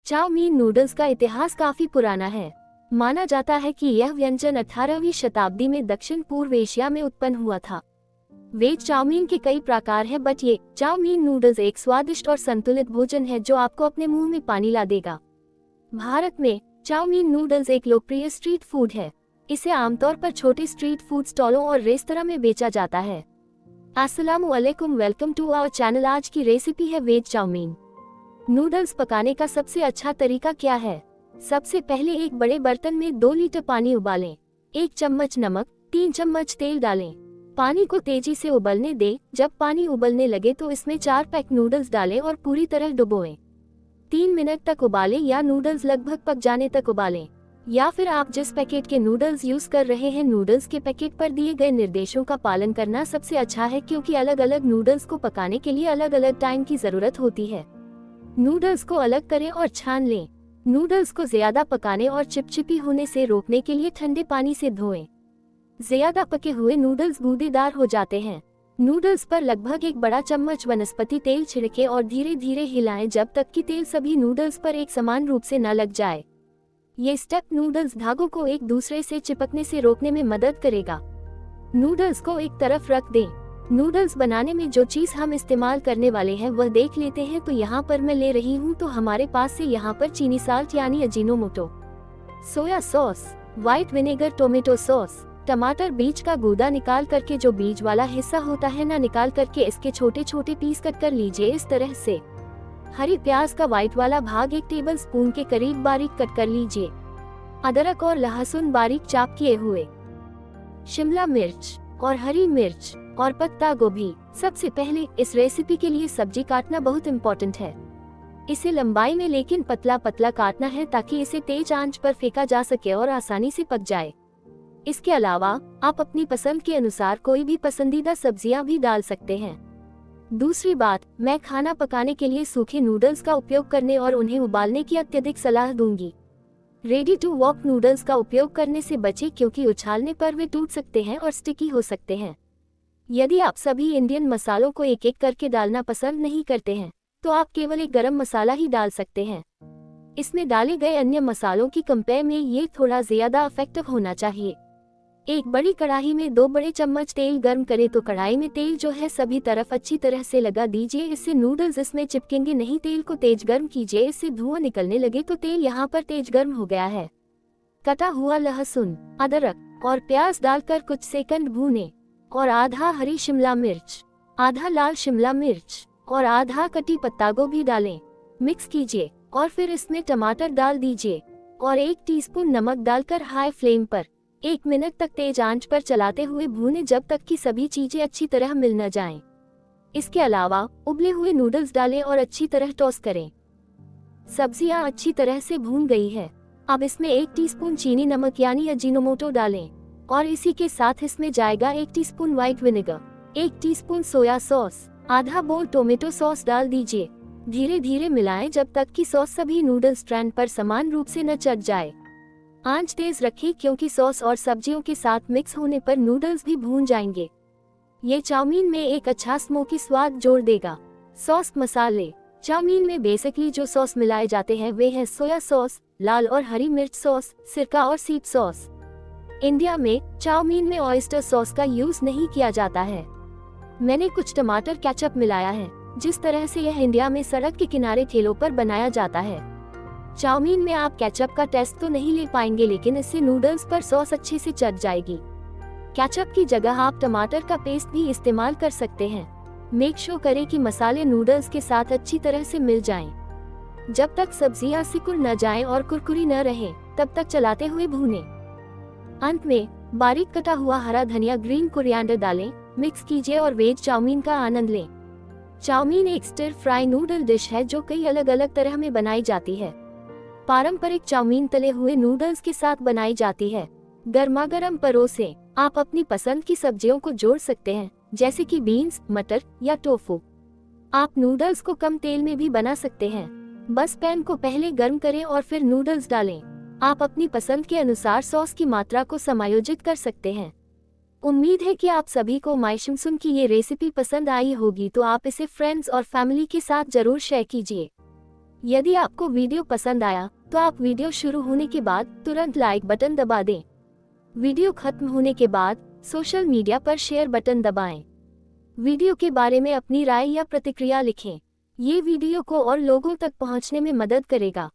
Chowmein noodles का इतिहास काफी पुराना है। माना जाता है कि यह व्यंजन 18वीं शताब्दी में दक्षिण पूर्व एशिया में उत्पन्न हुआ था। वेज चाउमीन के कई प्रकार हैं, बट ये चाउमीन नूडल्स एक स्वादिष्ट और संतुलित भोजन है जो आपको अपने मुंह में पानी ला देगा। भारत में चाउमीन नूडल्स एक लोकप्रिय स्ट्रीट फूड है। इसे आमतौर पर छोटे स्ट्रीट फूड स्टॉलों और रेस्तरां में बेचा जाता है। अस्सलामुअलैकुम, वेलकम टू आवर चैनल। आज की रेसिपी है वेज चाउमीन। नूडल्स पकाने का सबसे अच्छा तरीका क्या है? सबसे पहले एक बड़े बर्तन में 2 लीटर पानी उबालें। 1 चम्मच नमक, 3 चम्मच तेल डालें। पानी को तेजी से उबलने दें। जब पानी उबलने लगे तो इसमें 4 पैक नूडल्स डालें और पूरी तरह डुबोएं। 3 मिनट तक उबालें या नूडल्स लगभग पक जाने तक उबालें। या फिर आप जिस पैकेट के नूडल्स यूज कर रहे हैं, नूडल्स के पैकेट पर दिए गए निर्देशों का पालन करना सबसे अच्छा है, क्योंकि अलग अलग नूडल्स को पकाने के लिए अलग अलग टाइम की जरूरत होती है। नूडल्स को अलग करें और छान लें। नूडल्स को ज्यादा पकाने और चिपचिपी होने से रोकने के लिए ठंडे पानी से धोएं। ज्यादा पके हुए नूडल्स गूदेदार हो जाते हैं। नूडल्स पर लगभग 1 बड़ा चम्मच वनस्पति तेल छिड़कें और धीरे धीरे हिलाएं जब तक कि तेल सभी नूडल्स पर एक समान रूप से न लग जाए। ये स्टेप नूडल्स धागों को एक दूसरे से चिपकने से रोकने में मदद करेगा। नूडल्स को एक तरफ रख दें। नूडल्स बनाने में जो चीज हम इस्तेमाल करने वाले हैं वह देख लेते हैं। तो यहाँ पर मैं ले रही हूँ तो हमारे पास से यहाँ पर चीनी साल्ट यानी Ajinomoto, soya sauce, white vinegar, tomato sauce, टमाटर बीज का गूदा निकाल करके जो बीज वाला हिस्सा होता है ना निकाल करके इसके छोटे छोटे पीस कट कर लीजिए इस तरह से। हरी प्याज का व्हाइट वाला भाग 1 टेबल स्पून के करीब बारीक कट कर लीजिए। अदरक और लहसुन बारीक चाप किए हुए। शिमला मिर्च और हरी मिर्च और पत्ता गोभी। सबसे पहले इस रेसिपी के लिए सब्जी काटना बहुत इम्पोर्टेंट है। इसे लंबाई में लेकिन पतला पतला काटना है ताकि इसे तेज आंच पर फेंका जा सके और आसानी से पक जाए। इसके अलावा आप अपनी पसंद के अनुसार कोई भी पसंदीदा सब्जियां भी डाल सकते हैं। दूसरी बात, मैं खाना पकाने के लिए सूखे नूडल्स का उपयोग करने और उन्हें उबालने की अत्यधिक सलाह दूंगी। रेडी टू वॉक नूडल्स का उपयोग करने से बचें, क्योंकि उछालने पर वे टूट सकते हैं और स्टिकी हो सकते हैं। यदि आप सभी इंडियन मसालों को एक एक करके डालना पसंद नहीं करते हैं तो आप केवल एक गरम मसाला ही डाल सकते हैं। इसमें डाले गए अन्य मसालों की कंपेयर में ये थोड़ा ज्यादा इफेक्टिव होना चाहिए। एक बड़ी कढ़ाई में 2 बड़े चम्मच तेल गर्म करें तो कढ़ाई में तेल जो है सभी तरफ अच्छी तरह से लगा दीजिए। इससे नूडल्स इसमें चिपकेंगे नहीं। तेल को तेज गर्म कीजिए। इससे धुआं निकलने लगे तो तेल यहाँ पर तेज गर्म हो गया है। कटा हुआ लहसुन, अदरक और प्याज डालकर कुछ सेकंड भूनें और आधा हरी शिमला मिर्च, आधा लाल शिमला मिर्च और आधा कटी पत्ता गोभी डालें। मिक्स कीजिए और फिर इसमें टमाटर डाल दीजिए और 1 टीस्पून नमक डालकर हाई फ्लेम पर 1 मिनट तक तेज आंच पर चलाते हुए भूनें जब तक कि सभी चीजें अच्छी तरह मिल न जाएं। इसके अलावा उबले हुए नूडल्स डालें और अच्छी तरह टॉस करें। सब्जियां अच्छी तरह से भून गई है। अब इसमें 1 टीस्पून चीनी नमक यानी अजीनोमोटो डालें और इसी के साथ इसमें जाएगा 1 teaspoon white vinegar, 1 teaspoon soya sauce, आधा बोल टोमेटो सॉस डाल दीजिए। धीरे धीरे मिलाएं जब तक कि सॉस सभी नूडल स्ट्रैंड पर समान रूप से न चढ़ जाए। आंच तेज रखें, क्योंकि सॉस और सब्जियों के साथ मिक्स होने पर नूडल्स भी भून जाएंगे। ये चाउमीन में एक अच्छा स्मोकी स्वाद जोड़ देगा। सॉस मसाले। चाउमीन में बेसिकली जो सॉस मिलाए जाते हैं वे हैं सोया सॉस, लाल और हरी मिर्च सॉस, सिरका और सीप सॉस। इंडिया में चाउमीन में ऑयस्टर सॉस का यूज नहीं किया जाता है। मैंने कुछ टमाटर केचप मिलाया है। जिस तरह से यह इंडिया में सड़क के किनारे ठेलों पर बनाया जाता है। चाउमीन में आप केचप का टेस्ट तो नहीं ले पाएंगे, लेकिन इससे नूडल्स पर सॉस अच्छे से चढ़ जाएगी। केचप की जगह आप टमाटर का पेस्ट भी इस्तेमाल कर सकते हैं। मेक श्योर करें कि मसाले नूडल्स के साथ अच्छी तरह से मिल जाएं। जब तक सब्जियां सिकुड़ न जाएं और कुरकुरी न रहें, तब तक चलाते हुए भूनें। अंत में बारीक कटा हुआ हरा धनिया, ग्रीन कोरिएंडर डालें। मिक्स कीजिए और वेज चाउमीन का आनंद लें। चाउमीन एक स्टिर फ्राई नूडल डिश है जो कई अलग अलग तरह में बनाई जाती है। पारंपरिक चाउमीन तले हुए नूडल्स के साथ बनाई जाती है। गर्मा गर्म परोसें। आप अपनी पसंद की सब्जियों को जोड़ सकते हैं, जैसे कि बीन्स, मटर या टोफू। आप नूडल्स को कम तेल में भी बना सकते हैं। बस पैन को पहले गर्म करें और फिर नूडल्स डालें। आप अपनी पसंद के अनुसार सॉस की मात्रा को समायोजित कर सकते हैं। उम्मीद है कि आप सभी को माय शिमसुन की ये रेसिपी पसंद आई होगी, तो आप इसे फ्रेंड्स और फैमिली के साथ जरूर शेयर कीजिए। यदि आपको वीडियो पसंद आया तो आप वीडियो शुरू होने के बाद तुरंत लाइक बटन दबा दें। वीडियो खत्म होने के बाद सोशल मीडिया पर शेयर बटन दबाएं। वीडियो के बारे में अपनी राय या प्रतिक्रिया लिखें। ये वीडियो को और लोगों तक पहुंचने में मदद करेगा।